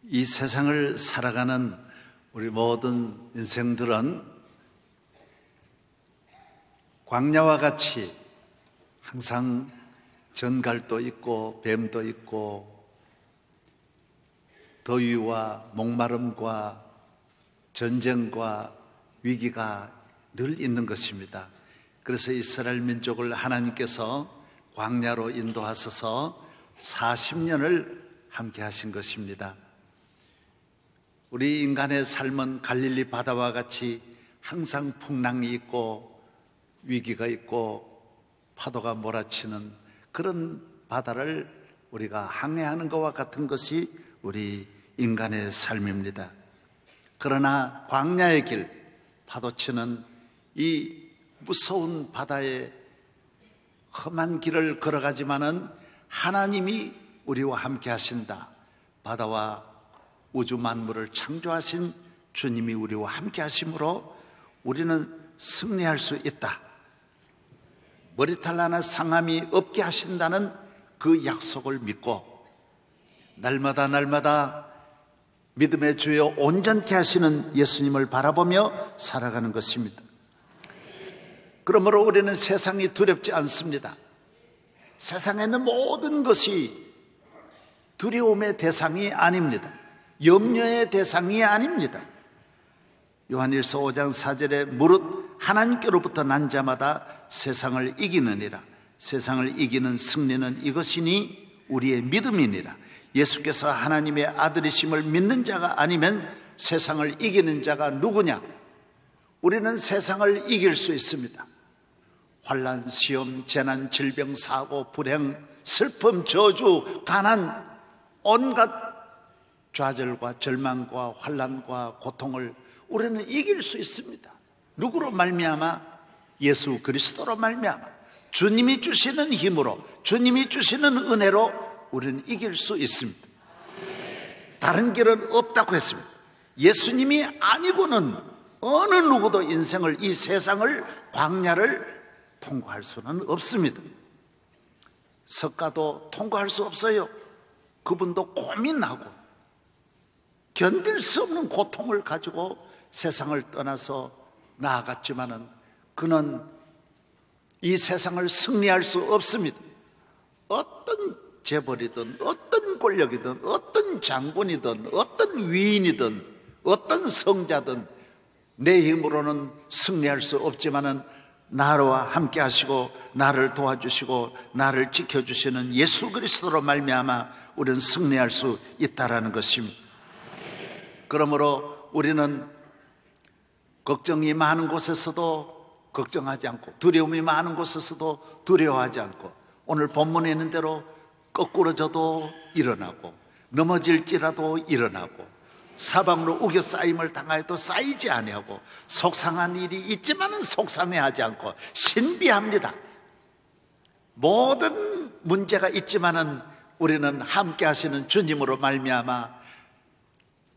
이 세상을 살아가는 우리 모든 인생들은 광야와 같이 항상 전갈도 있고 뱀도 있고 더위와 목마름과 전쟁과 위기가 늘 있는 것입니다. 그래서 이스라엘 민족을 하나님께서 광야로 인도하셔서 40년을 함께 하신 것입니다. 우리 인간의 삶은 갈릴리 바다와 같이 항상 풍랑이 있고 위기가 있고 파도가 몰아치는 그런 바다를 우리가 항해하는 것과 같은 것이 우리 인간의 삶입니다. 그러나 광야의 길, 파도치는 이 무서운 바다의 험한 길을 걸어가지만은 하나님이 우리와 함께 하신다. 바다와 우주 만물을 창조하신 주님이 우리와 함께 하심으로 우리는 승리할 수 있다. 머리털 하나 상함이 없게 하신다는 그 약속을 믿고 날마다 믿음의 주여 온전케 하시는 예수님을 바라보며 살아가는 것입니다. 그러므로 우리는 세상이 두렵지 않습니다. 세상에 있는 모든 것이 두려움의 대상이 아닙니다. 염려의 대상이 아닙니다. 요한일서 5장 4절에 무릇 하나님께로부터 난 자마다 세상을 이기느니라. 세상을 이기는 승리는 이것이니 우리의 믿음이니라. 예수께서 하나님의 아들이심을 믿는 자가 아니면 세상을 이기는 자가 누구냐? 우리는 세상을 이길 수 있습니다. 환난, 시험, 재난, 질병, 사고, 불행, 슬픔, 저주, 가난, 온갖 좌절과 절망과 환난과 고통을 우리는 이길 수 있습니다. 누구로 말미암아? 예수 그리스도로 말미암아 주님이 주시는 힘으로, 주님이 주시는 은혜로 우리는 이길 수 있습니다. 다른 길은 없다고 했습니다. 예수님이 아니고는 어느 누구도 인생을, 이 세상을, 광야를 통과할 수는 없습니다. 석가도 통과할 수 없어요. 그분도 고민하고 견딜 수 없는 고통을 가지고 세상을 떠나서 나아갔지만은 그는 이 세상을 승리할 수 없습니다. 어떤 재벌이든 어떤 권력이든 어떤 장군이든 어떤 위인이든 어떤 성자든 내 힘으로는 승리할 수 없지만은 나와 함께 하시고 나를 도와주시고 나를 지켜주시는 예수 그리스도로 말미암아 우리는 승리할 수 있다라는 것입니다. 그러므로 우리는 걱정이 많은 곳에서도 걱정하지 않고 두려움이 많은 곳에서도 두려워하지 않고 오늘 본문에 있는 대로 거꾸러져도 일어나고 넘어질지라도 일어나고 사방으로 우겨싸임을 당하여도 쌓이지 아니하고 속상한 일이 있지만은 속상해하지 않고 신비합니다. 모든 문제가 있지만은 우리는 함께 하시는 주님으로 말미암아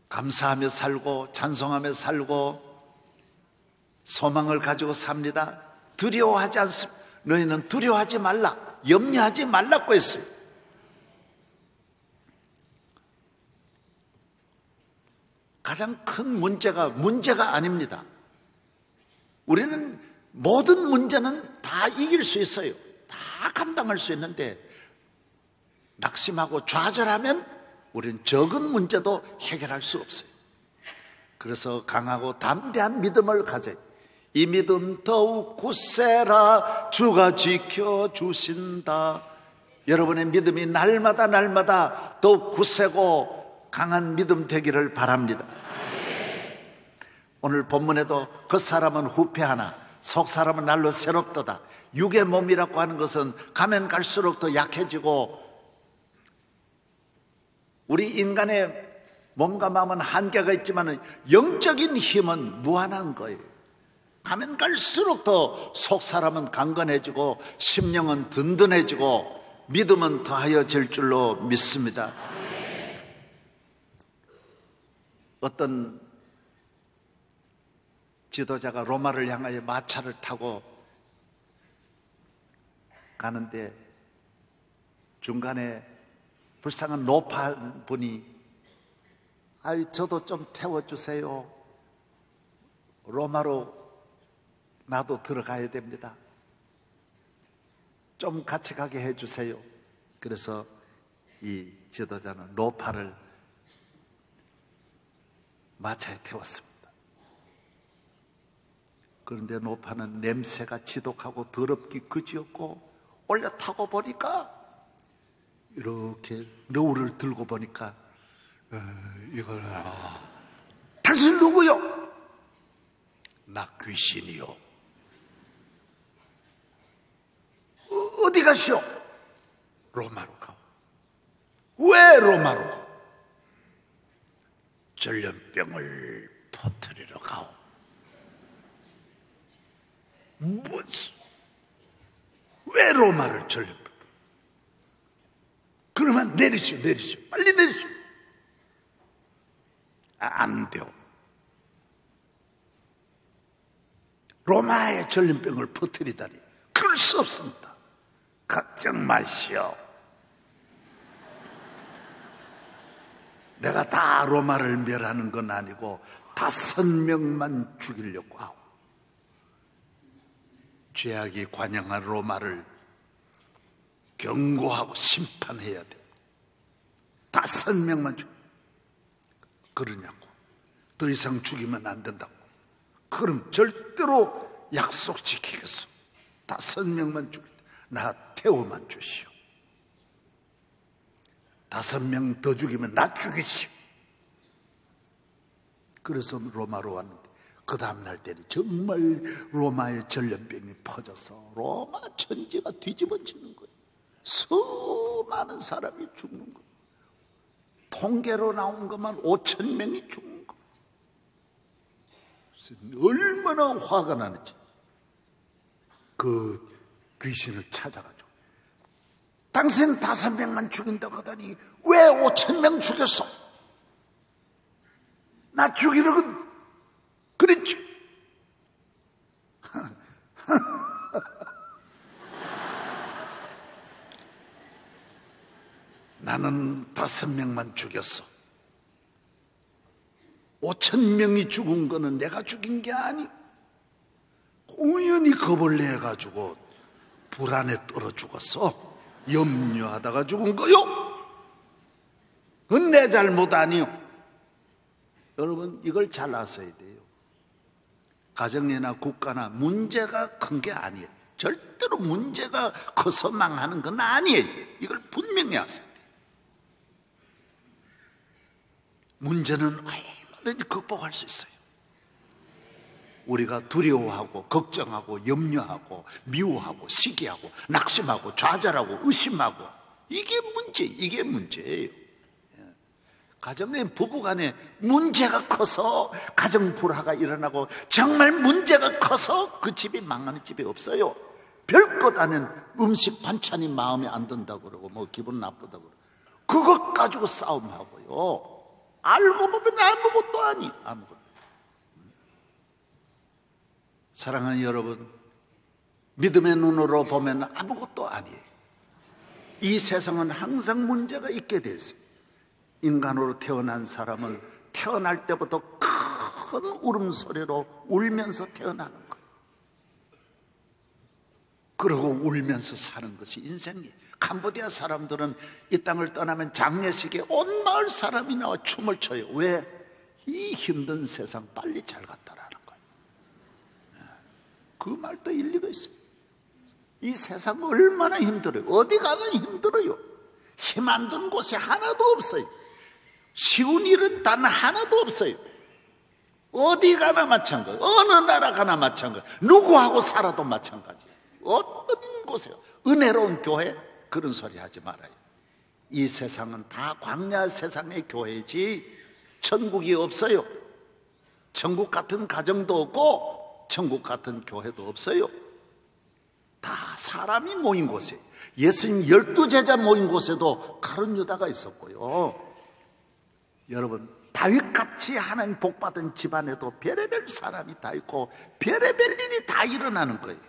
감사하며 살고 찬송하며 살고 소망을 가지고 삽니다. 두려워하지 않습니다. 너희는 두려워하지 말라, 염려하지 말라고 했습니다. 가장 큰 문제가 아닙니다. 우리는 모든 문제는 다 이길 수 있어요. 다 감당할 수 있는데 낙심하고 좌절하면 우리는 적은 문제도 해결할 수 없어요. 그래서 강하고 담대한 믿음을 가져요. 이 믿음 더욱 굳세라 주가 지켜주신다. 여러분의 믿음이 날마다 더욱 굳세고 강한 믿음 되기를 바랍니다. 오늘 본문에도 겉사람은 후패하나 속사람은 날로 새롭도다. 육의 몸이라고 하는 것은 가면 갈수록 더 약해지고 우리 인간의 몸과 마음은 한계가 있지만 영적인 힘은 무한한 거예요. 가면 갈수록 더 속사람은 강건해지고 심령은 든든해지고 믿음은 더하여질 줄로 믿습니다. 어떤 지도자가 로마를 향하여 마차를 타고 가는데 중간에 불쌍한 노파한 분이 아이, 저도 좀 태워주세요. 로마로 나도 들어가야 됩니다. 좀 같이 가게 해주세요. 그래서 이 지도자는 로파를 마차에 태웠습니다. 그런데 로파는 냄새가 지독하고 더럽기 그지없고 올라타고 보니까 이렇게 너울을 들고 보니까 당신 누구요? 나 귀신이요. 어디 가시오? 로마로 가오. 왜 로마로 가오? 전염병을 퍼뜨리러 가오. 무슨? 왜 로마를 전염병? 그러면 내리시오. 빨리 내리시오. 안 돼요. 로마의 전염병을 퍼뜨리다니 그럴 수 없습니다. 걱정 마시오. 내가 다 로마를 멸하는 건 아니고 5명만 죽이려고 하고 죄악이 관영한 로마를 경고하고 심판해야 돼. 5명만 그러냐고. 더 이상 죽이면 안 된다고. 그럼 절대로 약속 지키겠어. 5명만 죽이다. 나 태워만 주시오. 5명 더 죽이면 나 죽이시오. 그래서 로마로 왔는데 그 다음날 때는 정말 로마의 전염병이 퍼져서 로마 천지가 뒤집어지는 거예요. 수많은 사람이 죽는 거예요. 통계로 나온 것만 5,000명이 죽는 거예요. 얼마나 화가 나는지 그 귀신을 찾아가지고 당신 5명만 죽인다고 하더니 왜 5,000명 죽였어? 나 죽이려고 그랬죠. 나는 5명만 죽였어. 5,000명이 죽은 거는 내가 죽인 게 아니. 공연히 겁을 내가지고 불안에 떨어 죽었어. 염려하다가 죽은 거요. 그건 내 잘못 아니요. 여러분 이걸 잘 아셔야 돼요. 가정이나 국가나 문제가 큰 게 아니에요. 절대로 문제가 커서 망하는 건 아니에요. 이걸 분명히 아셔야 돼요. 문제는 얼마든지 극복할 수 있어요. 우리가 두려워하고 걱정하고 염려하고 미워하고 시기하고 낙심하고 좌절하고 의심하고 이게 문제예요. 가정의 부부간에 문제가 커서 가정 불화가 일어나고 정말 문제가 커서 그 집이 망하는 집이 없어요. 별것 아닌 음식 반찬이 마음에 안 든다고 그러고 뭐 기분 나쁘다고 그러고 그것 가지고 싸움하고요. 알고 보면 아무것도 아니. 아무것도. 사랑하는 여러분, 믿음의 눈으로 보면 아무것도 아니에요. 이 세상은 항상 문제가 있게 돼 있어요. 인간으로 태어난 사람은 태어날 때부터 큰 울음소리로 울면서 태어나는 거예요. 그러고 울면서 사는 것이 인생이에요. 캄보디아 사람들은 이 땅을 떠나면 장례식에 온 마을 사람이 나와 춤을 춰요. 왜? 이 힘든 세상 빨리 잘 갔다라는 거예요. 그 말도 일리가 있어요. 이 세상 얼마나 힘들어요. 어디 가나 힘들어요. 힘 안 든 곳이 하나도 없어요. 쉬운 일은 단 하나도 없어요. 어디 가나 마찬가지. 어느 나라 가나 마찬가지. 누구하고 살아도 마찬가지. 어떤 곳에요. 은혜로운 교회 그런 소리 하지 말아요. 이 세상은 다 광야 세상의 교회지 천국이 없어요. 천국 같은 가정도 없고 천국 같은 교회도 없어요. 다 사람이 모인 곳에 예수님 12제자 모인 곳에도 가룟 유다가 있었고요. 여러분 다윗같이 하나님 복받은 집안에도 별의별 사람이 다 있고 별의별 일이 다 일어나는 거예요.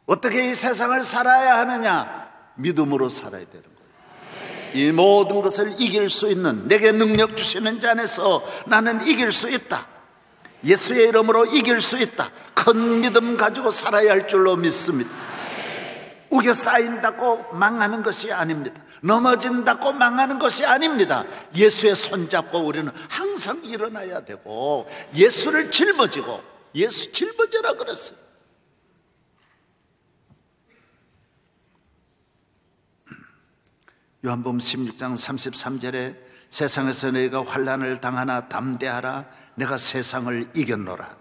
어떻게 이 세상을 살아야 하느냐? 믿음으로 살아야 되는 거예요. 이 모든 것을 이길 수 있는 내게 능력 주시는 자 안에서 나는 이길 수 있다. 예수의 이름으로 이길 수 있다. 큰 믿음 가지고 살아야 할 줄로 믿습니다. 우겨 쌓인다고 망하는 것이 아닙니다. 넘어진다고 망하는 것이 아닙니다. 예수의 손잡고 우리는 항상 일어나야 되고, 예수를 짊어지고, 예수 짊어져라 그랬어요. 요한복음 16장 33절에 세상에서 너희가 환난을 당하나 담대하라, 내가 세상을 이겼노라.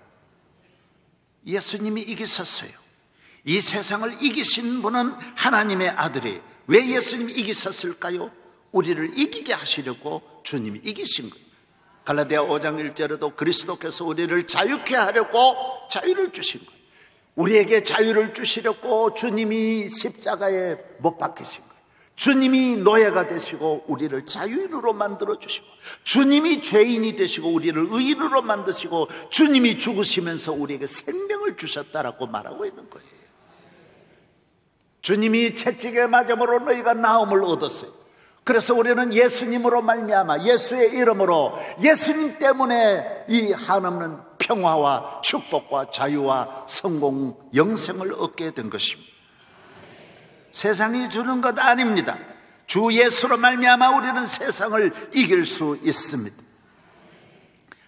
예수님이 이기셨어요. 이 세상을 이기신 분은 하나님의 아들이에요. 왜 예수님이 이기셨을까요? 우리를 이기게 하시려고 주님이 이기신 거예요. 갈라디아 5장 1절에도 그리스도께서 우리를 자유케 하려고 자유를 주신 거예요. 우리에게 자유를 주시려고 주님이 십자가에 못 박히신 거예요. 주님이 노예가 되시고 우리를 자유인으로 만들어 주시고, 주님이 죄인이 되시고 우리를 의인으로 만드시고, 주님이 죽으시면서 우리에게 생명을 주셨다라고 말하고 있는 거예요. 주님이 채찍에 맞음으로 너희가 나음을 얻었어요. 그래서 우리는 예수님으로 말미암아, 예수의 이름으로, 예수님 때문에 이 한없는 평화와 축복과 자유와 성공, 영생을 얻게 된 것입니다. 세상이 주는 것 아닙니다. 주 예수로 말미암아 우리는 세상을 이길 수 있습니다.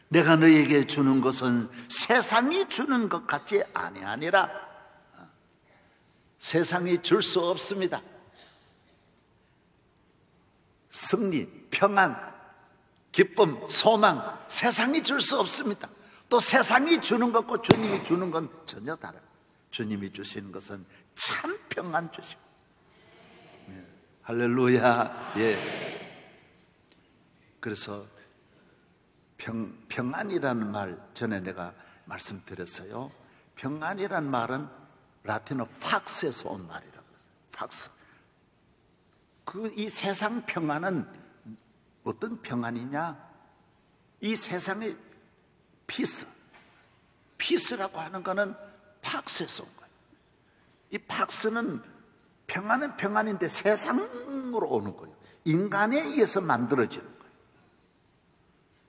내가 너희에게 주는 것은 세상이 주는 것 같이 아니하니라. 세상이 줄 수 없습니다. 승리, 평안, 기쁨, 소망, 세상이 줄 수 없습니다. 또 세상이 주는 것과 주님이 주는 건 전혀 다릅니다. 주님이 주시는 것은 참 평안 주시고, 네. 할렐루야. 예. 그래서 평안이라는 말 전에 내가 말씀드렸어요. 평안이라는 말은 라틴어 팍스에서 온 말이라고 했어요. 팍스. 이 세상 평안은 어떤 평안이냐? 이 세상의 피스라고 하는 거는 팍스에서 온 거예요. 이 팍스는 평안은 평안인데 세상으로 오는 거예요. 인간에 의해서 만들어지는 거예요.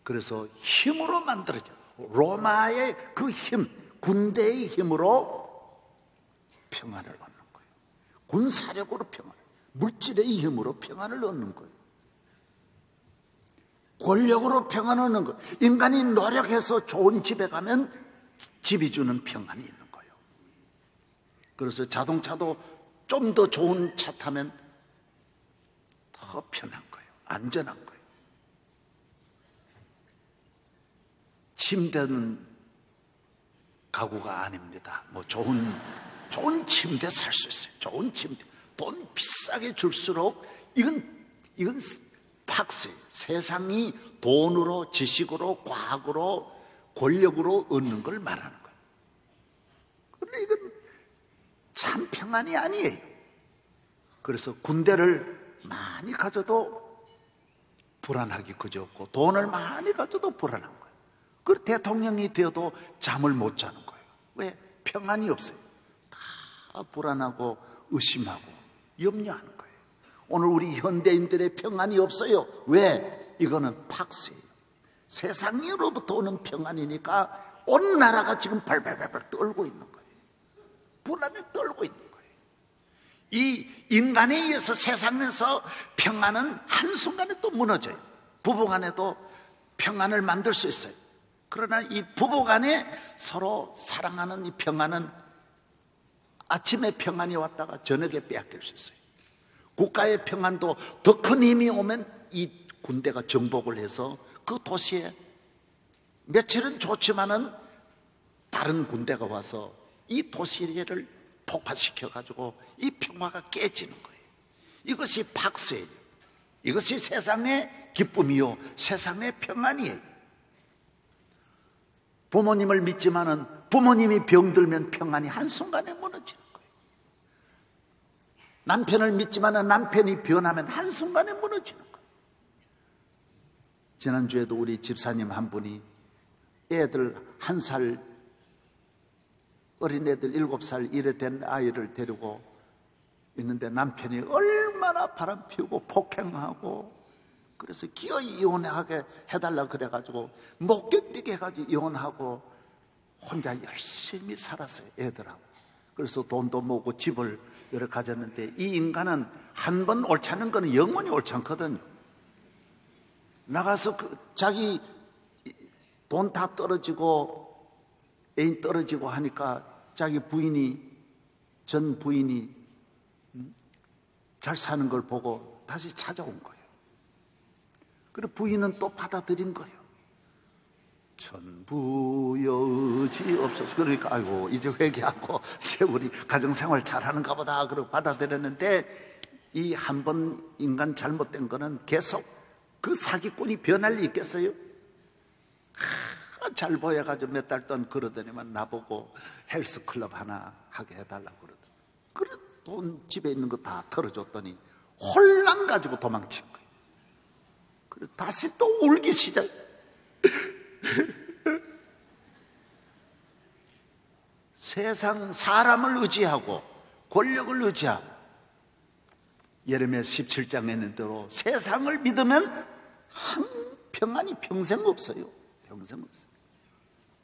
그래서 힘으로 만들어져요. 로마의 그 힘, 군대의 힘으로 평안을 얻는 거예요. 군사력으로 평안, 물질의 힘으로 평안을 얻는 거예요. 권력으로 평안을 얻는 거예요. 인간이 노력해서 좋은 집에 가면 집이 주는 평안이 있는 거예요. 그래서 자동차도 좀 더 좋은 차 타면 더 편한 거예요. 안전한 거예요. 침대는 가구가 아닙니다. 뭐 좋은 침대 살 수 있어요. 좋은 침대. 돈 비싸게 줄수록 이건 팍스예요. 세상이 돈으로, 지식으로, 과학으로, 권력으로 얻는 걸 말하는 거예요. 그런데 이건 참 평안이 아니에요. 그래서 군대를 많이 가져도 불안하기 그지없고, 돈을 많이 가져도 불안한 거예요. 그 대통령이 되어도 잠을 못 자는 거예요. 왜? 평안이 없어요. 다 불안하고 의심하고 염려하는 거예요. 오늘 우리 현대인들의 평안이 없어요. 왜? 이거는 팍스예요. 세상으로부터 오는 평안이니까 온 나라가 지금 발발발발 떨고 있는 거예요. 불안에 떨고 있는 거예요. 이 인간에 의해서 세상에서 평안은 한순간에 또 무너져요. 부부간에도 평안을 만들 수 있어요. 그러나 이 부부간에 서로 사랑하는 이 평안은 아침에 평안이 왔다가 저녁에 빼앗길 수 있어요. 국가의 평안도 더 큰 힘이 오면 이 군대가 정복을 해서 그 도시에 며칠은 좋지만은 다른 군대가 와서 이 도시를 폭파시켜가지고 이 평화가 깨지는 거예요. 이것이 박수예요. 이것이 세상의 기쁨이요, 세상의 평안이에요. 부모님을 믿지만은 부모님이 병들면 평안이 한순간에 무너지는 거예요. 남편을 믿지만은 남편이 변하면 한순간에 무너지는 거예요. 지난주에도 우리 집사님 한 분이 애들 1살, 어린애들 7살 이래 된 아이를 데리고 있는데 남편이 얼마나 얼마나 바람 피우고 폭행하고, 그래서 기어이 이혼하게 해달라 그래가지고 못 견디게 해가지고 이혼하고 혼자 열심히 살았어요, 애들하고. 그래서 돈도 모으고 집을 여러 가졌는데, 이 인간은 한 번 옳지 않은 거는 영원히 옳지 않거든요. 나가서 자기 돈 다 떨어지고 애인 떨어지고 하니까 자기 전 부인이 잘 사는 걸 보고 다시 찾아온 거예요. 그리고 부인은 또 받아들인 거예요. 천부여지 없어서. 그러니까 아이고 이제 회개하고 이제 우리 가정생활 잘하는가 보다 그러고 받아들였는데, 이 한 번 인간 잘못된 거는 계속 그 사기꾼이 변할 리 있겠어요? 잘 보여가지고 몇 달 동안 그러더니만 나보고 헬스클럽 하나 하게 해달라고 그러더니, 그래 돈 집에 있는 거 다 털어줬더니 홀랑 가지고 도망친 거예요. 그래 다시 또 울기 시작. 세상 사람을 의지하고 권력을 의지하고, 예레미야 17장에 있는 대로 세상을 믿으면 평안이 평생 없어요. 평생 없어요.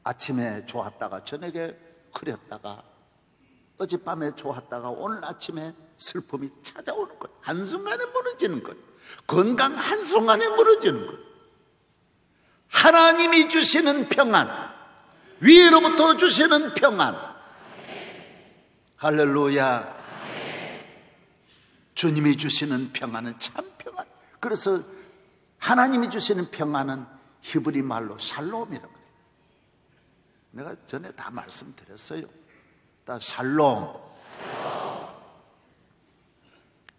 아침에 좋았다가 저녁에 그렸다가, 어젯밤에 좋았다가 오늘 아침에 슬픔이 찾아오는 거예요. 한순간에 무너지는 거예요. 건강 한순간에 무너지는 거예요. 하나님이 주시는 평안, 위로부터 주시는 평안. 할렐루야. 주님이 주시는 평안은 참 평안. 그래서 하나님이 주시는 평안은 히브리 말로 샬롬이라고 해요. 내가 전에 다 말씀드렸어요. 다 샬롬.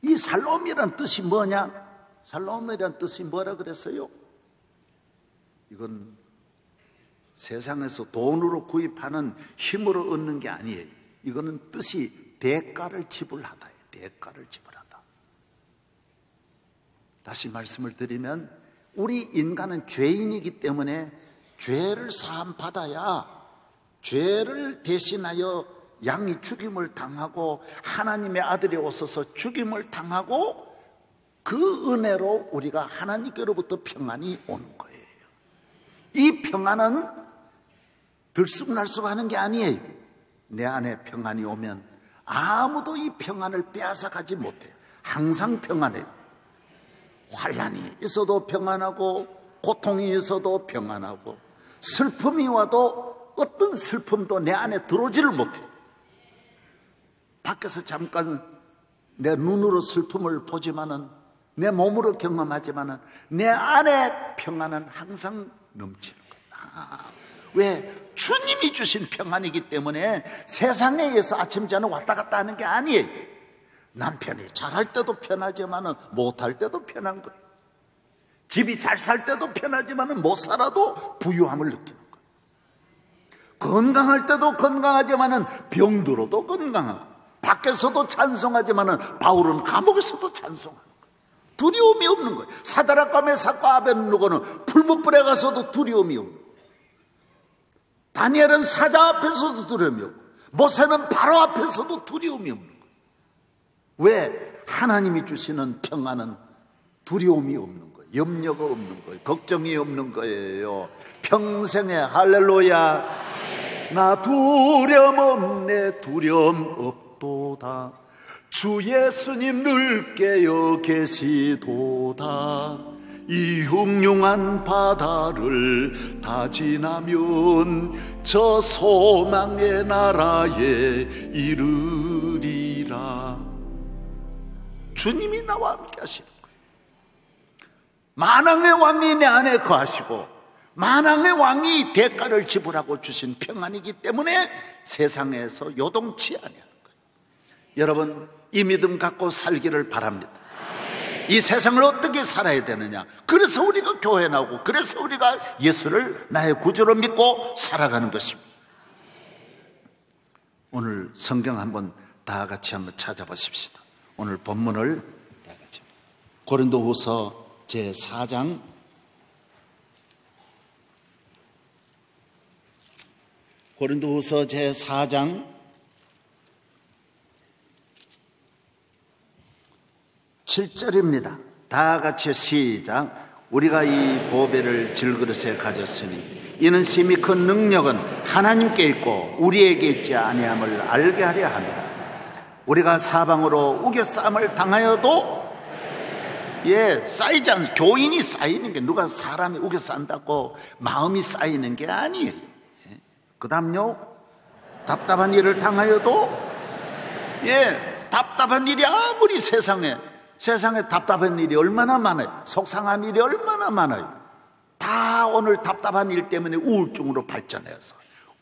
이 샬롬이란 뜻이 뭐냐? 샬롬이란 뜻이 뭐라 그랬어요? 이건 세상에서 돈으로 구입하는 힘으로 얻는 게 아니에요. 이거는 뜻이 대가를 지불하다. 대가를 지불하다. 다시 말씀을 드리면, 우리 인간은 죄인이기 때문에 죄를 사함 받아야, 죄를 대신하여 양이 죽임을 당하고 하나님의 아들이 오셔서 죽임을 당하고, 그 은혜로 우리가 하나님께로부터 평안이 오는 거예요. 이 평안은 들쑥날쑥하는 게 아니에요. 내 안에 평안이 오면 아무도 이 평안을 빼앗아가지 못해요. 항상 평안해요. 환난이 있어도 평안하고, 고통이 있어도 평안하고, 슬픔이 와도 어떤 슬픔도 내 안에 들어오지를 못해요. 밖에서 잠깐 내 눈으로 슬픔을 보지만은, 내 몸으로 경험하지만은 내 안에 평안은 항상 넘치는 거예요. 왜? 주님이 주신 평안이기 때문에 세상에 의해서 아침 저녁 왔다 갔다 하는 게 아니에요. 남편이 잘할 때도 편하지만은 못할 때도 편한 거예요. 집이 잘 살 때도 편하지만은 못 살아도 부유함을 느끼는 거예요. 건강할 때도 건강하지만은 병들어도 건강하고, 밖에서도 찬송하지만은 바울은 감옥에서도 찬송하는 거예요. 두려움이 없는 거예요. 사드락과 메삭과 아벳느고는 풀무불에 가서도 두려움이 없는 거예요. 다니엘은 사자 앞에서도 두려움이 없고, 모세는 바로 앞에서도 두려움이 없는 거예요. 왜? 하나님이 주시는 평안은 두려움이 없는 거예요. 염려가 없는 거예요. 걱정이 없는 거예요. 평생에. 할렐루야. 나 두려움 없네, 두려움 없도다. 주 예수님 늘 깨어 계시도다. 이 흉흉한 바다를 다 지나면 저 소망의 나라에 이르리라. 주님이 나와 함께 하시는 거예요. 만왕의 왕이 내 안에 거하시고, 만왕의 왕이 대가를 지불하고 주신 평안이기 때문에 세상에서 요동치 아니하는 거예요. 여러분, 이 믿음 갖고 살기를 바랍니다. 이 세상을 어떻게 살아야 되느냐? 그래서 우리가 교회 나오고, 그래서 우리가 예수를 나의 구주로 믿고 살아가는 것입니다. 오늘 성경 한번 다 같이 한번 찾아보십시다. 오늘 본문을 다 같이. 고린도후서 제4장 7절입니다. 다 같이 시작. 우리가 이 보배를 질그릇에 가졌으니 이는 심히 큰 능력은 하나님께 있고 우리에게 있지 아니함을 알게 하려 합니다. 우리가 사방으로 우겨싸움을 당하여도 쌓이지 않는, 교인이 쌓이는 게, 누가 사람이 우겨싼다고 마음이 쌓이는 게 아니에요. 그 다음요, 답답한 일을 당하여도, 답답한 일이 아무리 세상에 답답한 일이 얼마나 많아요. 속상한 일이 얼마나 많아요. 다 오늘 답답한 일 때문에 우울증으로 발전해서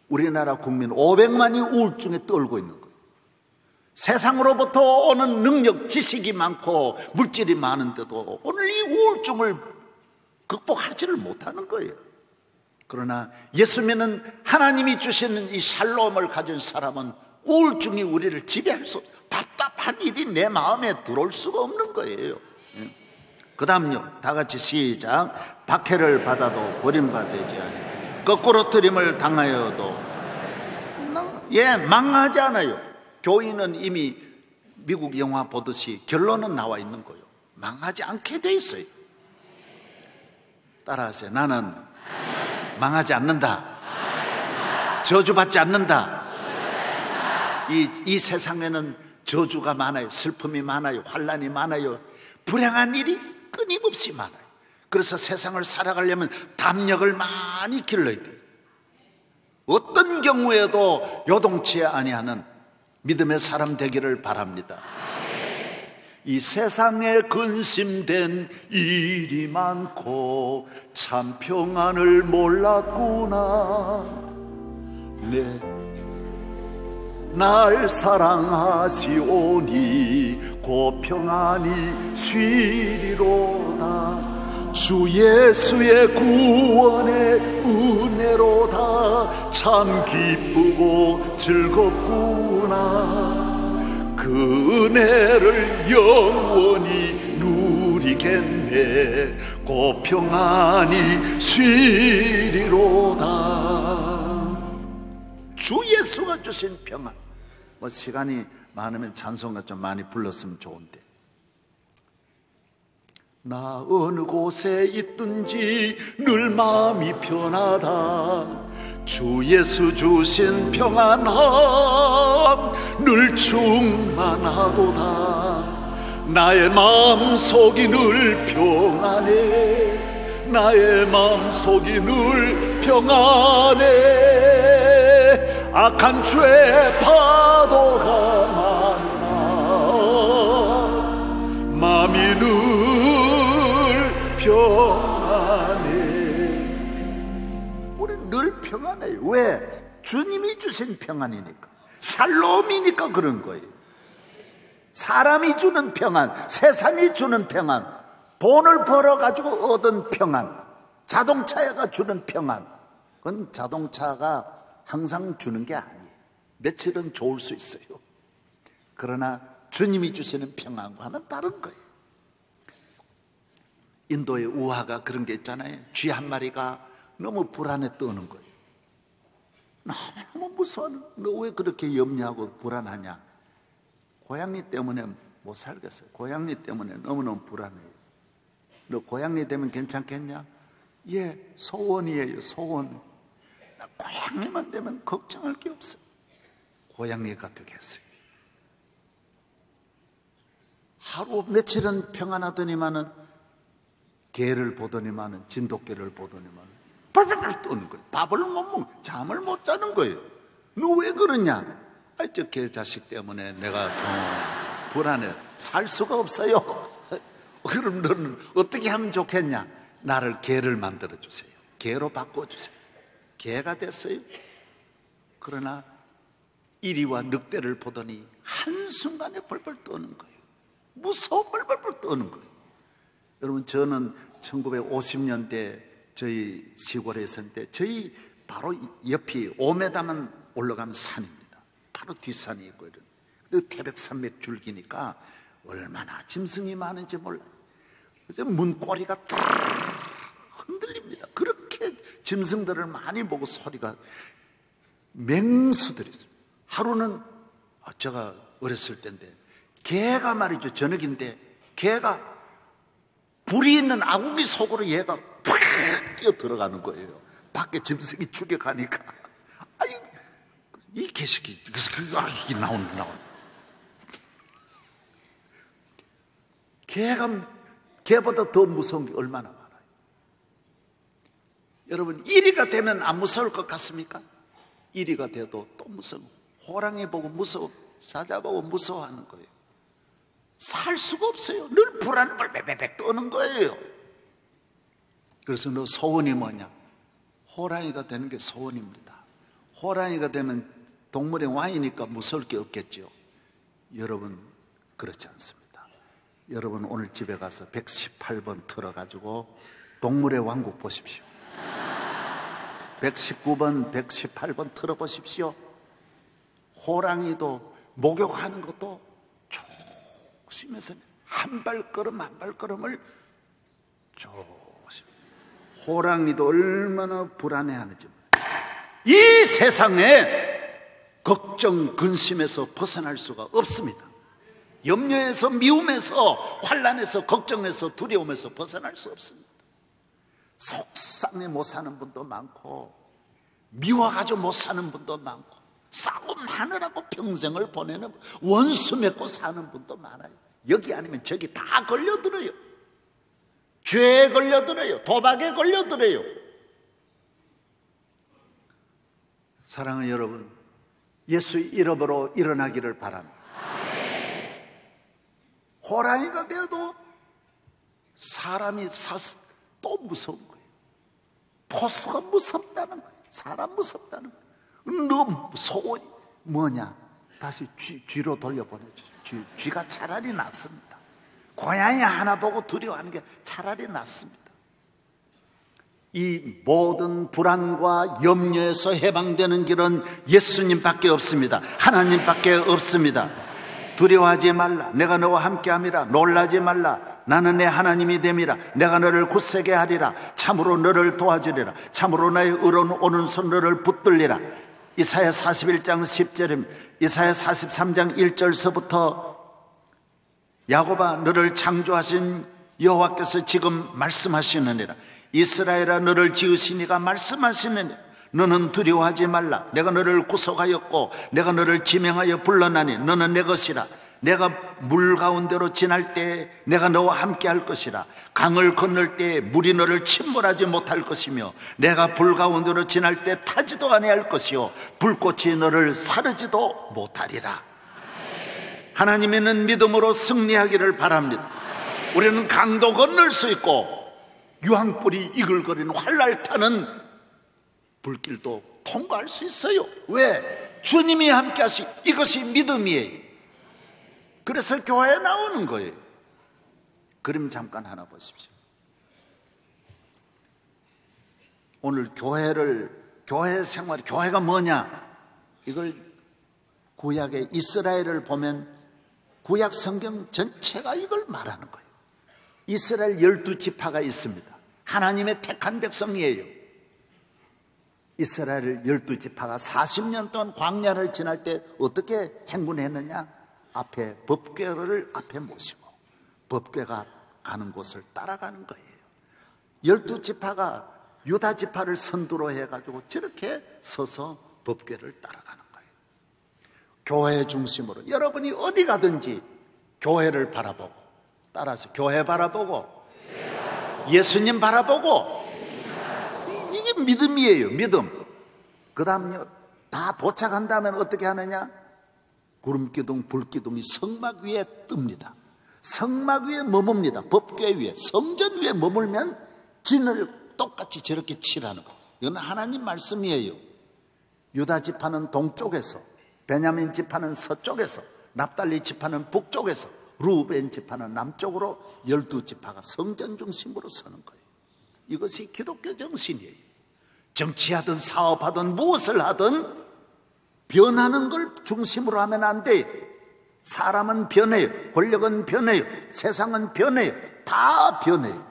우리나라 국민 500만이 우울증에 떨고 있는 거예요. 세상으로부터 오는 능력, 지식이 많고 물질이 많은데도 오늘 이 우울증을 극복하지를 못하는 거예요. 그러나 예수 믿는 하나님이 주시는 이 샬롬을 가진 사람은 우울증이 우리를 지배할 수, 답답한 일이 내 마음에 들어올 수가 없는 거예요. 그 다음요, 다 같이 시작. 박해를 받아도 버림받지 않아요. 거꾸로 트림을 당하여도 망하지 않아요. 교인은 이미 미국 영화 보듯이 결론은 나와 있는 거예요. 망하지 않게 돼 있어요. 따라하세요. 나는 망하지 않는다. 저주받지 않는다. 이 세상에는 저주가 많아요. 슬픔이 많아요. 환난이 많아요. 불행한 일이 끊임없이 많아요. 그래서 세상을 살아가려면 담력을 많이 길러야 돼요. 어떤 경우에도 요동치 아니하는 믿음의 사람 되기를 바랍니다. 이 세상에 근심된 일이 많고 참 평안을 몰랐구나. 날 사랑하시오니 곧 평안이 쉬리로다. 주 예수의 구원의 은혜로다. 참 기쁘고 즐겁구나. 그 은혜를 영원히 누리겠네. 곧 평안이 쉬리로다. 주 예수가 주신 평안. 시간이 많으면 찬송가 좀 많이 불렀으면 좋은데, 나 어느 곳에 있든지 늘 마음이 편하다. 주 예수 주신 평안함 늘 충만하도다. 나의 마음속이 늘 평안해. 나의 마음속이 늘 평안해. 악한 죄 파도가 많으나 마음이 늘 평안해. 우리는 늘 평안해요. 왜? 주님이 주신 평안이니까. 샬롬이니까 그런 거예요. 사람이 주는 평안, 세상이 주는 평안, 돈을 벌어가지고 얻은 평안, 자동차가 주는 평안, 그건 자동차가 항상 주는 게 아니에요. 며칠은 좋을 수 있어요. 그러나 주님이 주시는 평안과는 다른 거예요. 인도의 우화가 그런 게 있잖아요. 쥐 한 마리가 너무 불안에 떠는 거예요. 너무 무서워. 너 왜 그렇게 염려하고 불안하냐? 고양이 때문에 못 살겠어요. 고양이 때문에 너무너무 불안해요. 너 고양이 되면 괜찮겠냐? 예, 소원이에요. 소원. 고양이만 되면 걱정할 게 없어요. 고양이가 되겠어요. 하루 며칠은 평안하더니만은 개를 보더니만은 진돗개를 보더니만은 벌벌 떠는 거예요. 밥을 못 먹고 잠을 못 자는 거예요. 너 왜 그러냐? 저 개 자식 때문에 내가 불안해. 살 수가 없어요. 그럼 너는 어떻게 하면 좋겠냐? 나를 개를 만들어 주세요. 개로 바꿔 주세요. 개가 됐어요. 그러나 이리와 늑대를 보더니 한순간에 벌벌 떠는 거예요. 무서워 벌벌 떠는 거예요. 여러분, 저는 1950년대 저희 시골에 있을 때 저희 바로 옆이 5m만 올라가면 산입니다. 바로 뒷산이 있고 이런. 근데 태백산맥 줄기니까 얼마나 짐승이 많은지 몰라요. 그래서 문고리가 탁 흔들립니다. 그렇게 짐승들을 많이 보고 소리가 맹수들이 있어요. 하루는 제가 어렸을 때인데 개가 말이죠. 저녁인데 개가 불이 있는 아궁이 속으로 얘가 팍 뛰어 들어가는 거예요. 밖에 짐승이 죽여가니까. 아이, 이 개새끼, 이게 나오는. 개보다 더 무서운 게 얼마나 많아요. 여러분, 1위가 되면 안 무서울 것 같습니까? 1위가 돼도 또 무서워. 호랑이 보고 무서워, 사자 보고 무서워하는 거예요. 살 수가 없어요. 늘 불안을 베베베 떠는 거예요. 그래서 너 소원이 뭐냐? 호랑이가 되는 게 소원입니다. 호랑이가 되면 동물의 왕이니까 무서울 게 없겠죠. 여러분, 그렇지 않습니다. 여러분, 오늘 집에 가서 118번 틀어가지고 동물의 왕국 보십시오. 119번, 118번 틀어보십시오. 호랑이도 목욕하는 것도 조심해서 한 발걸음 한 발걸음을 조심. 호랑이도 얼마나 불안해하는지. 이 세상에 걱정, 근심에서 벗어날 수가 없습니다. 염려에서, 미움에서, 환난에서, 걱정에서, 두려움에서 벗어날 수 없습니다. 속상해 못 사는 분도 많고, 미워가지고 못 사는 분도 많고, 싸움하느라고 평생을 보내는, 원수 맺고 사는 분도 많아요. 여기 아니면 저기 다 걸려들어요. 죄에 걸려들어요. 도박에 걸려들어요. 사랑하는 여러분, 예수 이름으로 일어나기를 바랍니다. 호랑이가 되어도 사람이 또 무서운 거예요. 포수가 무섭다는 거예요. 사람 무섭다는 거예요. 너 소원이 뭐냐? 다시 쥐로 돌려보내주죠. 쥐가 차라리 낫습니다. 고양이 하나 보고 두려워하는 게 차라리 낫습니다. 이 모든 불안과 염려에서 해방되는 길은 예수님밖에 없습니다. 하나님밖에 없습니다. 두려워하지 말라. 내가 너와 함께함이라. 놀라지 말라. 나는 내 하나님이 됨이라. 내가 너를 굳세게 하리라. 참으로 너를 도와주리라. 참으로 나의 의로운 오른손 너를 붙들리라. 이사야 41장 10절임. 이사야 43장 1절서부터 야곱아, 너를 창조하신 여호와께서 지금 말씀하시느니라. 이스라엘아, 너를 지으시니가 말씀하시느니라. 너는 두려워하지 말라. 내가 너를 구속하였고 내가 너를 지명하여 불러나니 너는 내 것이라. 내가 물 가운데로 지날 때에 내가 너와 함께 할 것이라. 강을 건널 때에 물이 너를 침몰하지 못할 것이며 내가 불 가운데로 지날 때 타지도 아니할 것이요 불꽃이 너를 사르지도 못하리라. 하나님에는 믿음으로 승리하기를 바랍니다. 우리는 강도 건널 수 있고 유황불이 이글거리는 활날 타는 불길도 통과할 수 있어요. 왜? 주님이 함께 하시. 이것이 믿음이에요. 그래서 교회에 나오는 거예요. 그림 잠깐 하나 보십시오. 오늘 교회 생활, 교회가 뭐냐? 이걸 구약의 이스라엘을 보면 구약 성경 전체가 이걸 말하는 거예요. 이스라엘 12지파가 있습니다. 하나님의 택한 백성이에요. 이스라엘 12지파가 40년 동안 광야를 지날 때 어떻게 행군했느냐? 앞에 법궤를 앞에 모시고 법궤가 가는 곳을 따라가는 거예요. 12지파가 유다지파를 선두로 해가지고 저렇게 서서 법궤를 따라가는 거예요. 교회 중심으로 여러분이 어디 가든지 교회를 바라보고 따라서 교회 바라보고 예수님 바라보고 이게 믿음이에요. 믿음. 그 다음요, 다 도착한 다음에 어떻게 하느냐? 구름기둥, 불기둥이 성막 위에 뜹니다. 성막 위에 머뭅니다. 법궤 위에, 성전 위에 머물면 진을 똑같이 저렇게 칠하는 거. 이건 하나님 말씀이에요. 유다 지파는 동쪽에서, 베냐민 지파는 서쪽에서, 납달리 지파는 북쪽에서, 루벤 지파는 남쪽으로 12지파가 성전 중심으로 서는 거예요. 이것이 기독교 정신이에요. 정치하든 사업하든 무엇을 하든 변하는 걸 중심으로 하면 안 돼요. 사람은 변해요. 권력은 변해요. 세상은 변해요. 다 변해요.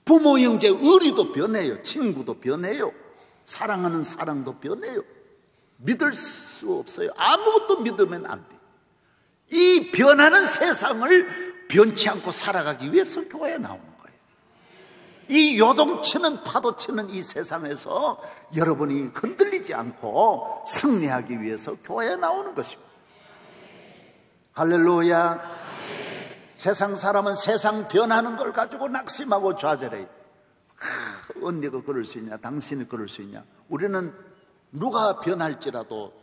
부모, 형제, 의리도 변해요. 친구도 변해요. 사랑하는 사랑도 변해요. 믿을 수 없어요. 아무것도 믿으면 안 돼요. 이 변하는 세상을 변치 않고 살아가기 위해서 교회에 나오는 거예요. 이 요동치는 파도치는 이 세상에서 여러분이 흔들리지 않고 승리하기 위해서 교회에 나오는 것입니다. 할렐루야. 세상 사람은 세상 변하는 걸 가지고 낙심하고 좌절해요. 언니가 그럴 수 있냐, 당신이 그럴 수 있냐. 우리는 누가 변할지라도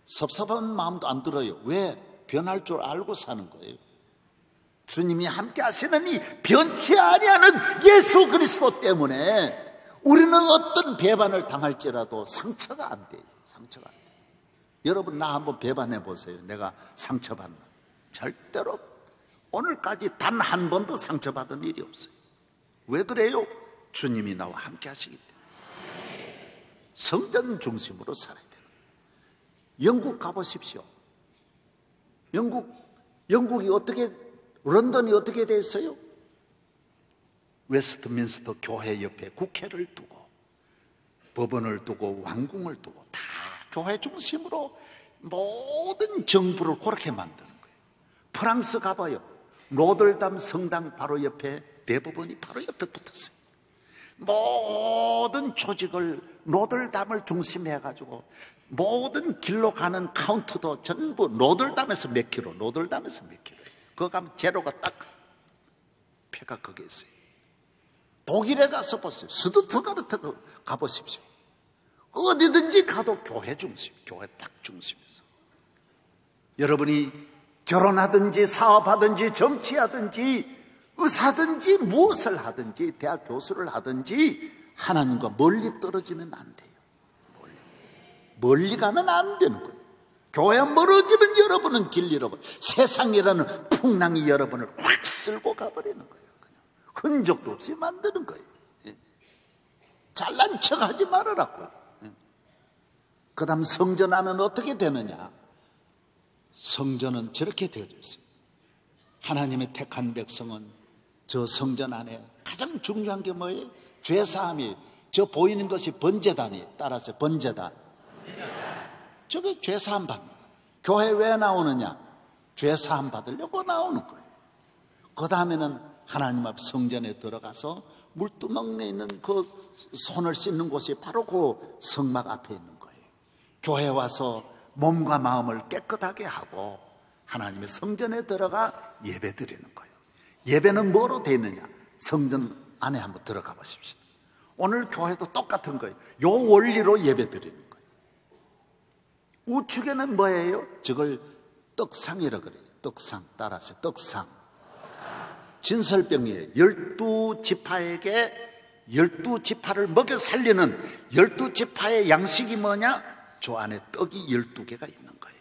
섭섭한 마음도 안 들어요. 왜? 변할 줄 알고 사는 거예요. 주님이 함께 하시는 이 변치 아니하는 예수 그리스도 때문에 우리는 어떤 배반을 당할지라도 상처가 안 돼요. 상처가 안 돼요. 여러분, 나 한번 배반해 보세요. 내가 상처받나. 절대로 오늘까지 단 한 번도 상처받은 일이 없어요. 왜 그래요? 주님이 나와 함께 하시기 때문에. 성전 중심으로 살아야 돼요. 영국 가보십시오. 영국이 어떻게, 런던이 어떻게 됐어요? 웨스트민스터 교회 옆에 국회를 두고, 법원을 두고, 왕궁을 두고, 다 교회 중심으로 모든 정부를 그렇게 만드는 거예요. 프랑스 가봐요. 노들담 성당 바로 옆에 대법원이 바로 옆에 붙었어요. 모든 조직을 노들담을 중심해가지고 모든 길로 가는 카운트도 전부 노들담에서 몇 킬로, 노들담에서 몇 킬로예요. 그거 가면 제로가 딱 표가 거기에 있어요. 독일에 가서 보세요. 스투트가르트 가보십시오. 어디든지 가도 교회 중심, 교회 딱 중심에서. 여러분이 결혼하든지 사업하든지 정치하든지 의사든지 무엇을 하든지 대학 교수를 하든지 하나님과 멀리 떨어지면 안 돼요. 멀리 가면 안 되는 거예요. 교회 멀어지면 여러분은 길 잃어버려. 세상이라는 풍랑이 여러분을 확 쓸고 가버리는 거예요. 그냥 흔적도 없이 만드는 거예요. 잘난 척하지 말으라고요. 그 다음 성전 안은 어떻게 되느냐. 성전은 저렇게 되어져 있어요. 하나님의 택한 백성은 저 성전 안에 가장 중요한 게 뭐예요? 죄사함이, 저 보이는 것이 번제단이, 따라서 번제단. 저게 죄사함 받는 거예요. 교회 왜 나오느냐? 죄사함 받으려고 나오는 거예요. 그 다음에는 하나님 앞 성전에 들어가서 물두멍에 있는 그 손을 씻는 곳이 바로 그 성막 앞에 있는 거예요. 교회 와서 몸과 마음을 깨끗하게 하고 하나님의 성전에 들어가 예배 드리는 거예요. 예배는 뭐로 되어 있느냐? 성전 안에 한번 들어가 보십시오. 오늘 교회도 똑같은 거예요. 요 원리로 예배 드리는 거예요. 우측에는 뭐예요? 저걸 떡상이라고 그래요. 떡상, 따라서 떡상. 진설병이에요. 12지파에게 12지파를 먹여 살리는 12지파의 양식이 뭐냐? 저 안에 떡이 12개가 있는 거예요.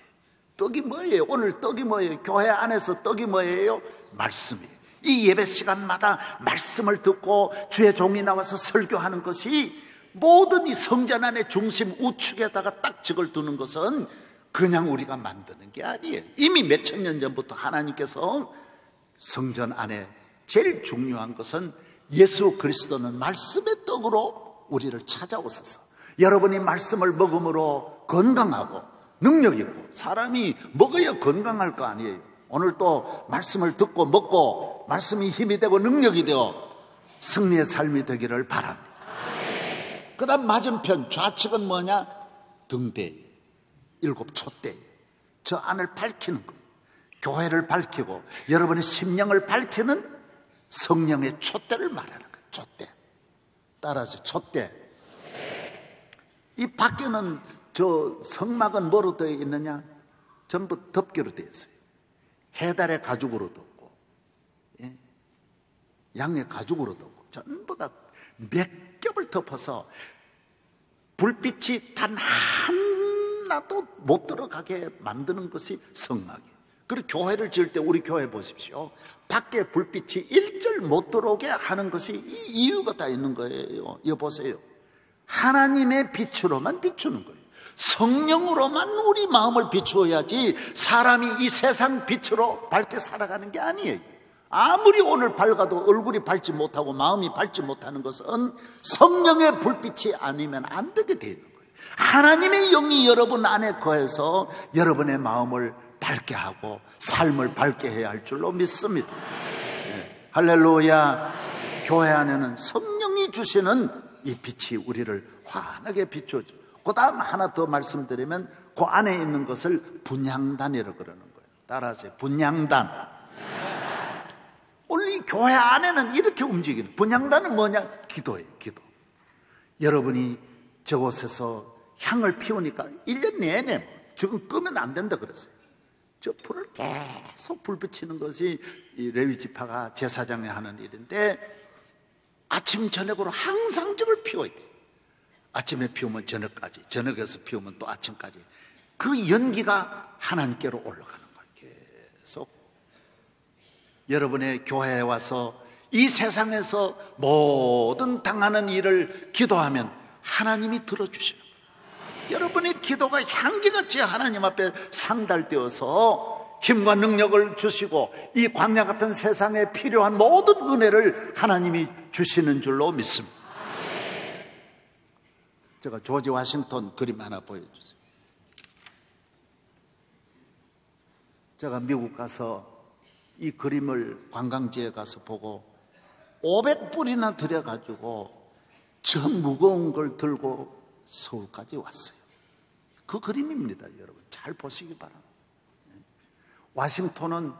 떡이 뭐예요? 오늘 떡이 뭐예요? 교회 안에서 떡이 뭐예요? 말씀이에요. 이 예배 시간마다 말씀을 듣고 주의 종이 나와서 설교하는 것이 모든 이 성전 안의 중심 우측에다가 딱 저걸 두는 것은 그냥 우리가 만드는 게 아니에요. 이미 몇천 년 전부터 하나님께서 성전 안에 제일 중요한 것은 예수 그리스도는 말씀의 떡으로 우리를 찾아오셔서 여러분이 말씀을 먹음으로 건강하고 능력 있고 사람이 먹어야 건강할 거 아니에요. 오늘 또 말씀을 듣고 먹고 말씀이 힘이 되고 능력이 되어 승리의 삶이 되기를 바랍니다. 그 다음 맞은편 좌측은 뭐냐? 등대, 7 촛대. 저 안을 밝히는 거예요. 교회를 밝히고 여러분의 심령을 밝히는 성령의 촛대를 말하는 거예요. 촛대. 따라서 촛대. 이 밖에는 저 성막은 뭐로 되어 있느냐? 전부 덮개로 되어 있어요. 해달의 가죽으로 덮고, 예? 양의 가죽으로 덮고, 전부 다 몇 겹을 덮어서 불빛이 단 하나도 못 들어가게 만드는 것이 성막이에요. 그리고 교회를 지을 때 우리 교회 보십시오. 밖에 불빛이 일절 못 들어오게 하는 것이 이 이유가 다 있는 거예요. 이거 보세요. 하나님의 빛으로만 비추는 거예요. 성령으로만 우리 마음을 비추어야지 사람이 이 세상 빛으로 밝게 살아가는 게 아니에요. 아무리 오늘 밝아도 얼굴이 밝지 못하고 마음이 밝지 못하는 것은 성령의 불빛이 아니면 안 되게 되는 거예요. 하나님의 영이 여러분 안에 거해서 여러분의 마음을 밝게 하고 삶을 밝게 해야 할 줄로 믿습니다. 할렐루야. 교회 안에는 성령이 주시는 이 빛이 우리를 환하게 비추어줘. 그 다음 하나 더 말씀드리면 그 안에 있는 것을 분향단이라고 그러는 거예요. 따라하세요. 분향단. 원래 교회 안에는 이렇게 움직이는, 분향단은 뭐냐? 기도예요. 기도. 여러분이 저곳에서 향을 피우니까 1년 내내 지금 끄면 안 된다 그랬어요. 저 불을 계속 불 붙이는 것이 이 레위 지파가 제사장이 하는 일인데, 아침 저녁으로 항상 저걸 피워야 돼요. 아침에 피우면 저녁까지, 저녁에서 피우면 또 아침까지. 그 연기가 하나님께로 올라가는 거예요. 계속. 여러분의 교회에 와서 이 세상에서 모든 당하는 일을 기도하면 하나님이 들어주시는 거예요. 여러분의 기도가 향기같이 하나님 앞에 상달되어서 힘과 능력을 주시고 이 광야 같은 세상에 필요한 모든 은혜를 하나님이 주시는 줄로 믿습니다. 제가 조지 워싱턴 그림 하나 보여주세요. 제가 미국 가서 이 그림을 관광지에 가서 보고 500불이나 들여가지고 저 무거운 걸 들고 서울까지 왔어요. 그 그림입니다. 여러분 잘 보시기 바랍니다. 워싱턴은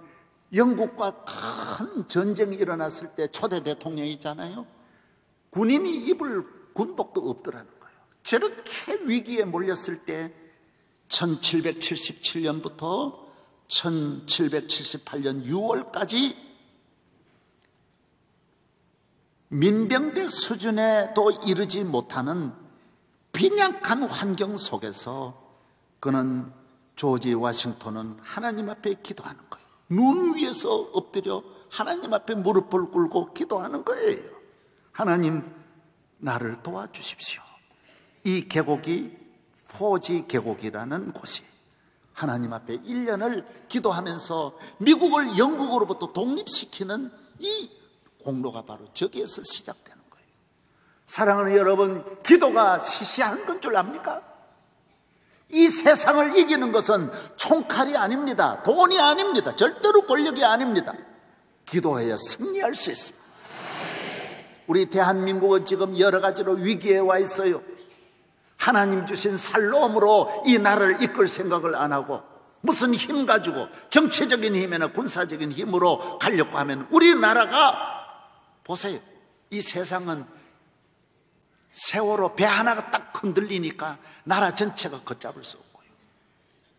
영국과 큰 전쟁이 일어났을 때 초대 대통령이잖아요. 군인이 입을 군복도 없더라는 거예요. 저렇게 위기에 몰렸을 때 1777년부터 1778년 6월까지 민병대 수준에도 이르지 못하는 빈약한 환경 속에서 그는 조지 워싱턴은 하나님 앞에 기도하는 거예요. 눈 위에서 엎드려 하나님 앞에 무릎을 꿇고 기도하는 거예요. 하나님, 나를 도와주십시오. 이 계곡이 포지 계곡이라는 곳이 하나님 앞에 1년을 기도하면서 미국을 영국으로부터 독립시키는 이 공로가 바로 저기에서 시작되는 거예요. 사랑하는 여러분, 기도가 시시한 건 줄 압니까? 이 세상을 이기는 것은 총칼이 아닙니다. 돈이 아닙니다. 절대로 권력이 아닙니다. 기도해야 승리할 수 있습니다. 우리 대한민국은 지금 여러 가지로 위기에 와 있어요. 하나님 주신 살로움으로 이 나라를 이끌 생각을 안 하고 무슨 힘 가지고 정치적인 힘이나 군사적인 힘으로 가려고 하면 우리나라가 보세요. 이 세상은 세월호 배 하나가 딱 흔들리니까 나라 전체가 걷잡을 수 없고요.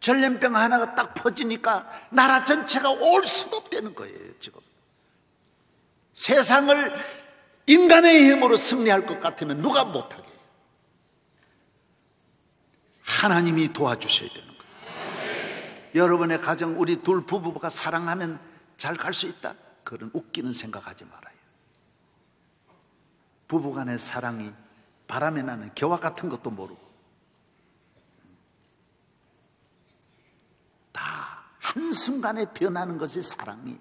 전염병 하나가 딱 퍼지니까 나라 전체가 올 수도 없다는 거예요. 지금 세상을 인간의 힘으로 승리할 것 같으면 누가 못하게 해요? 하나님이 도와주셔야 되는 거예요. 여러분의 가정, 우리 둘 부부가 사랑하면 잘 갈 수 있다? 그런 웃기는 생각하지 말아요. 부부간의 사랑이 바람에 나는 겨와 같은 것도 모르고 다 한순간에 변하는 것이 사랑이.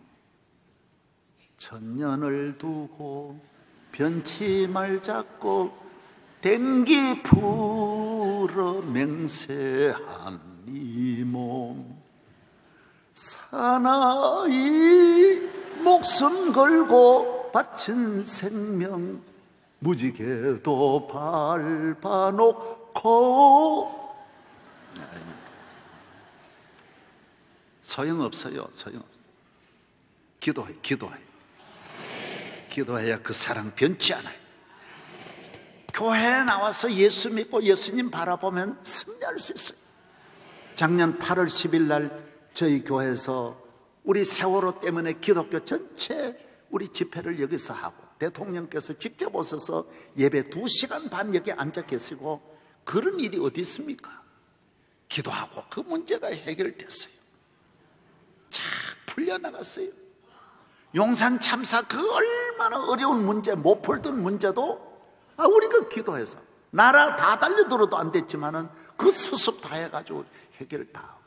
천년을 두고 변치 말자고 댕기 풀어 맹세한 이 몸 사나이 목숨 걸고 바친 생명 무지개도 밟아놓고 소용없어요. 소용없어요. 기도해. 기도해야 그 사랑 변치 않아요. 교회에 나와서 예수 믿고 예수님 바라보면 승리할 수 있어요. 작년 8월 10일 날 저희 교회에서 우리 세월호 때문에 기독교 전체 우리 집회를 여기서 하고 대통령께서 직접 오셔서 예배 2시간 반 여기 앉아 계시고 그런 일이 어디 있습니까? 기도하고 그 문제가 해결됐어요. 쫙 풀려나갔어요. 용산 참사 그 얼마나 어려운 문제, 못 풀던 문제도 우리가 기도해서 나라 다 달려들어도 안 됐지만은 그 수습 다 해가지고 해결 다 하고.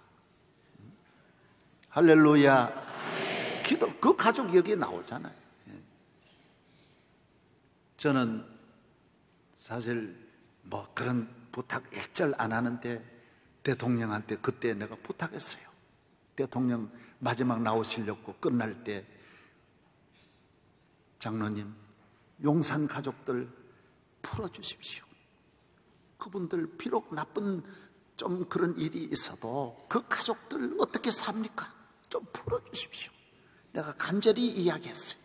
할렐루야. 기도, 그 가족 여기에 나오잖아요. 저는 사실 뭐 그런 부탁 일절 안 하는데 대통령한테 그때 내가 부탁했어요. 대통령 마지막 나오시려고 끝날 때 장로님, 용산 가족들 풀어주십시오. 그분들 비록 나쁜 좀 그런 일이 있어도 그 가족들 어떻게 삽니까? 좀 풀어주십시오. 내가 간절히 이야기했어요.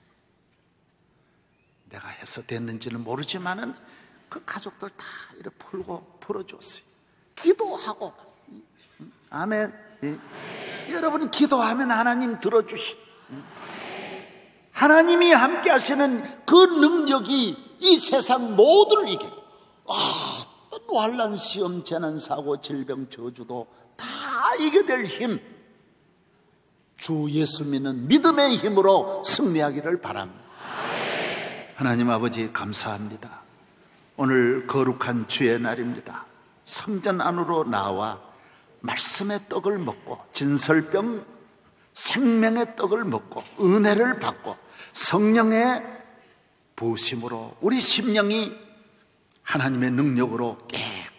내가 해서 됐는지는 모르지만은 그 가족들 다 이렇게 풀어줬어요. 기도하고. 아멘. 여러분 기도하면 하나님 들어주시. 하나님이 함께 하시는 그 능력이 이 세상 모두를 이겨. 환난, 시험, 재난, 사고, 질병, 저주도 다 이겨낼 힘. 주 예수 믿는 믿음의 힘으로 승리하기를 바랍니다. 하나님 아버지 감사합니다. 오늘 거룩한 주의 날입니다. 성전 안으로 나와 말씀의 떡을 먹고 진설병 생명의 떡을 먹고 은혜를 받고 성령의 부으심으로 우리 심령이 하나님의 능력으로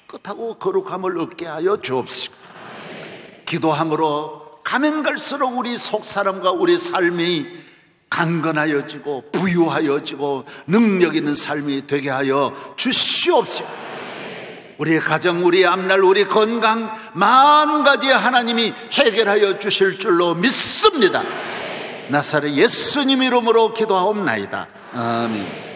깨끗하고 거룩함을 얻게 하여 주옵시고, 기도함으로 가면 갈수록 우리 속사람과 우리 삶이 강건하여지고 부유하여지고 능력 있는 삶이 되게 하여 주시옵시고, 우리 가정, 우리 앞날, 우리 건강 만 가지 하나님이 해결하여 주실 줄로 믿습니다. 나사렛 예수님 이름으로 기도하옵나이다. 아멘.